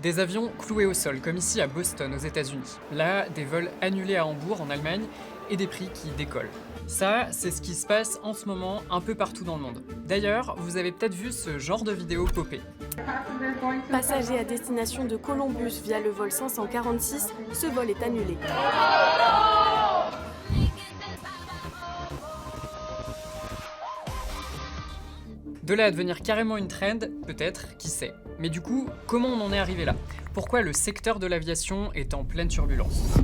Des avions cloués au sol, comme ici à Boston, aux États-Unis. Là, des vols annulés à Hambourg, en Allemagne, et des prix qui décollent. Ça, c'est ce qui se passe en ce moment un peu partout dans le monde. D'ailleurs, vous avez peut-être vu ce genre de vidéo popper. Passager à destination de Columbus via le vol 546, ce vol est annulé. De là à devenir carrément une trend, peut-être, qui sait. Mais du coup, comment on en est arrivé là? Pourquoi le secteur de l'aviation est en pleine turbulence?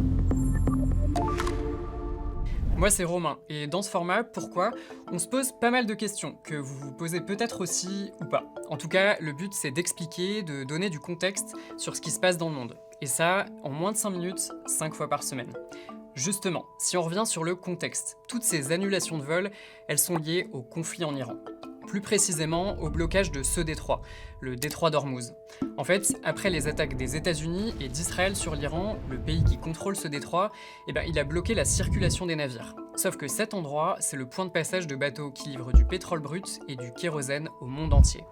Moi c'est Romain, et dans ce format, pourquoi, on se pose pas mal de questions, que vous vous posez peut-être aussi ou pas. En tout cas, le but c'est d'expliquer, de donner du contexte sur ce qui se passe dans le monde. Et ça, en moins de 5 minutes, 5 fois par semaine. Justement, si on revient sur le contexte, toutes ces annulations de vols, elles sont liées au conflit en Iran. Plus précisément au blocage de ce détroit, le détroit d'Ormuz. En fait, après les attaques des États-Unis et d'Israël sur l'Iran, le pays qui contrôle ce détroit, il a bloqué la circulation des navires. Sauf que cet endroit, c'est le point de passage de bateaux qui livrent du pétrole brut et du kérosène au monde entier.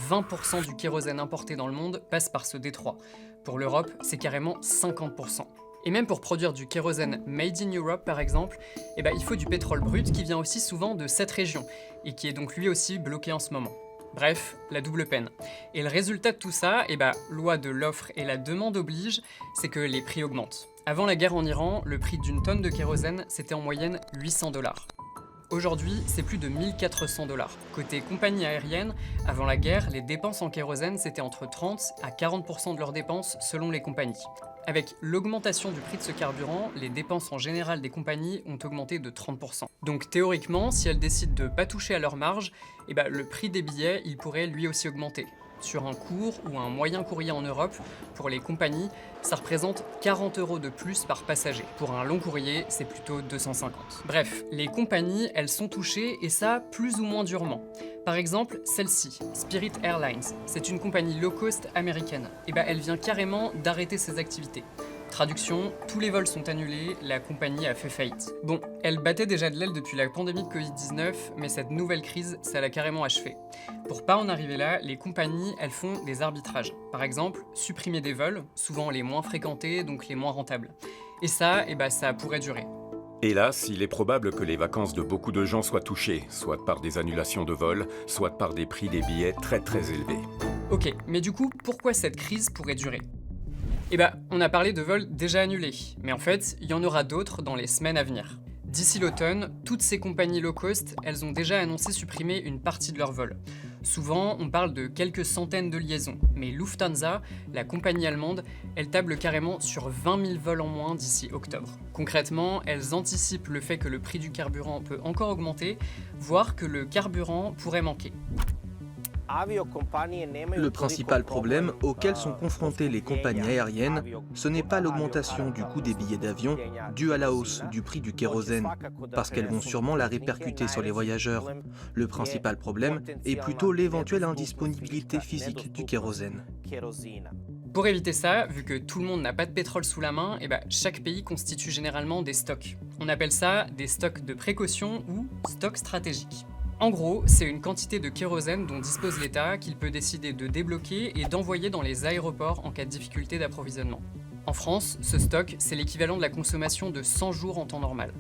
20% du kérosène importé dans le monde passe par ce détroit. Pour l'Europe, c'est carrément 50%. Et même pour produire du kérosène made in Europe par exemple, il faut du pétrole brut qui vient aussi souvent de cette région, et qui est donc lui aussi bloqué en ce moment. Bref, la double peine. Et le résultat de tout ça, loi de l'offre et la demande oblige, c'est que les prix augmentent. Avant la guerre en Iran, le prix d'une tonne de kérosène, c'était en moyenne 800 $. Aujourd'hui, c'est plus de 1400 $. Côté compagnie aérienne, avant la guerre, les dépenses en kérosène, c'était entre 30 à 40% de leurs dépenses selon les compagnies. Avec l'augmentation du prix de ce carburant, les dépenses en général des compagnies ont augmenté de 30%. Donc théoriquement, si elles décident de ne pas toucher à leur marge, le prix des billets, il pourrait lui aussi augmenter. Sur un court ou un moyen courrier en Europe, pour les compagnies, ça représente 40 € de plus par passager. Pour un long courrier, c'est plutôt 250. Bref, les compagnies, elles sont touchées et ça plus ou moins durement. Par exemple, celle-ci, Spirit Airlines, c'est une compagnie low cost américaine. Elle vient carrément d'arrêter ses activités. Traduction, tous les vols sont annulés, la compagnie a fait faillite. Bon, elle battait déjà de l'aile depuis la pandémie de Covid-19, mais cette nouvelle crise, ça l'a carrément achevé. Pour pas en arriver là, les compagnies, elles font des arbitrages. Par exemple, supprimer des vols, souvent les moins fréquentés, donc les moins rentables. Et ça, ça pourrait durer. Hélas, il est probable que les vacances de beaucoup de gens soient touchées, soit par des annulations de vols, soit par des prix des billets très très élevés. Ok, mais du coup, pourquoi cette crise pourrait durer? On a parlé de vols déjà annulés, mais en fait, il y en aura d'autres dans les semaines à venir. D'ici l'automne, toutes ces compagnies low cost, elles ont déjà annoncé supprimer une partie de leurs vols. Souvent, on parle de quelques centaines de liaisons, mais Lufthansa, la compagnie allemande, elle table carrément sur 20 000 vols en moins d'ici octobre. Concrètement, elles anticipent le fait que le prix du carburant peut encore augmenter, voire que le carburant pourrait manquer. Le principal problème auquel sont confrontées les compagnies aériennes, ce n'est pas l'augmentation du coût des billets d'avion due à la hausse du prix du kérosène, parce qu'elles vont sûrement la répercuter sur les voyageurs. Le principal problème est plutôt l'éventuelle indisponibilité physique du kérosène. Pour éviter ça, vu que tout le monde n'a pas de pétrole sous la main, chaque pays constitue généralement des stocks. On appelle ça des stocks de précaution ou stocks stratégiques. En gros, c'est une quantité de kérosène dont dispose l'État qu'il peut décider de débloquer et d'envoyer dans les aéroports en cas de difficulté d'approvisionnement. En France, ce stock, c'est l'équivalent de la consommation de 100 jours en temps normal.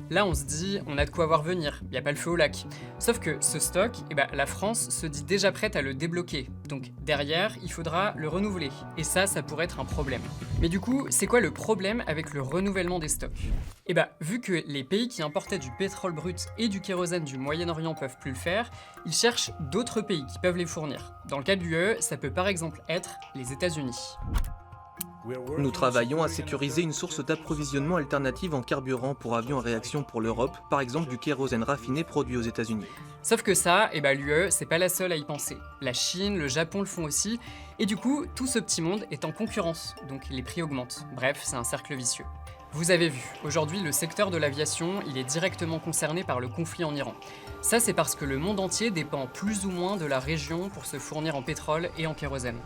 Là, on se dit, on a de quoi voir venir, il n'y a pas le feu au lac. Sauf que ce stock, la France se dit déjà prête à le débloquer. Donc derrière, il faudra le renouveler. Et ça pourrait être un problème. Mais du coup, c'est quoi le problème avec le renouvellement des stocks? Vu que les pays qui importaient du pétrole brut et du kérosène du Moyen-Orient peuvent plus le faire, ils cherchent d'autres pays qui peuvent les fournir. Dans le cas de l'UE, ça peut par exemple être les États-Unis. Nous travaillons à sécuriser une source d'approvisionnement alternative en carburant pour avions en réaction pour l'Europe, par exemple du kérosène raffiné produit aux États-Unis. Sauf que ça, l'UE, c'est pas la seule à y penser. La Chine, le Japon le font aussi, et du coup, tout ce petit monde est en concurrence, donc les prix augmentent. Bref, c'est un cercle vicieux. Vous avez vu, aujourd'hui, le secteur de l'aviation, il est directement concerné par le conflit en Iran. Ça, c'est parce que le monde entier dépend plus ou moins de la région pour se fournir en pétrole et en kérosène.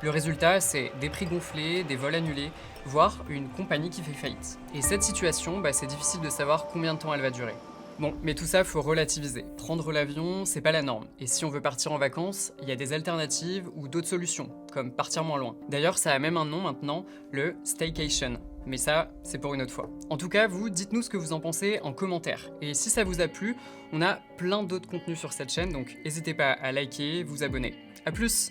Le résultat, c'est des prix gonflés, des vols annulés, voire une compagnie qui fait faillite. Et cette situation, c'est difficile de savoir combien de temps elle va durer. Bon, mais tout ça, faut relativiser. Prendre l'avion, c'est pas la norme. Et si on veut partir en vacances, il y a des alternatives ou d'autres solutions, comme partir moins loin. D'ailleurs, ça a même un nom maintenant, le staycation. Mais ça, c'est pour une autre fois. En tout cas, vous, dites-nous ce que vous en pensez en commentaire. Et si ça vous a plu, on a plein d'autres contenus sur cette chaîne, donc n'hésitez pas à liker, vous abonner. A plus!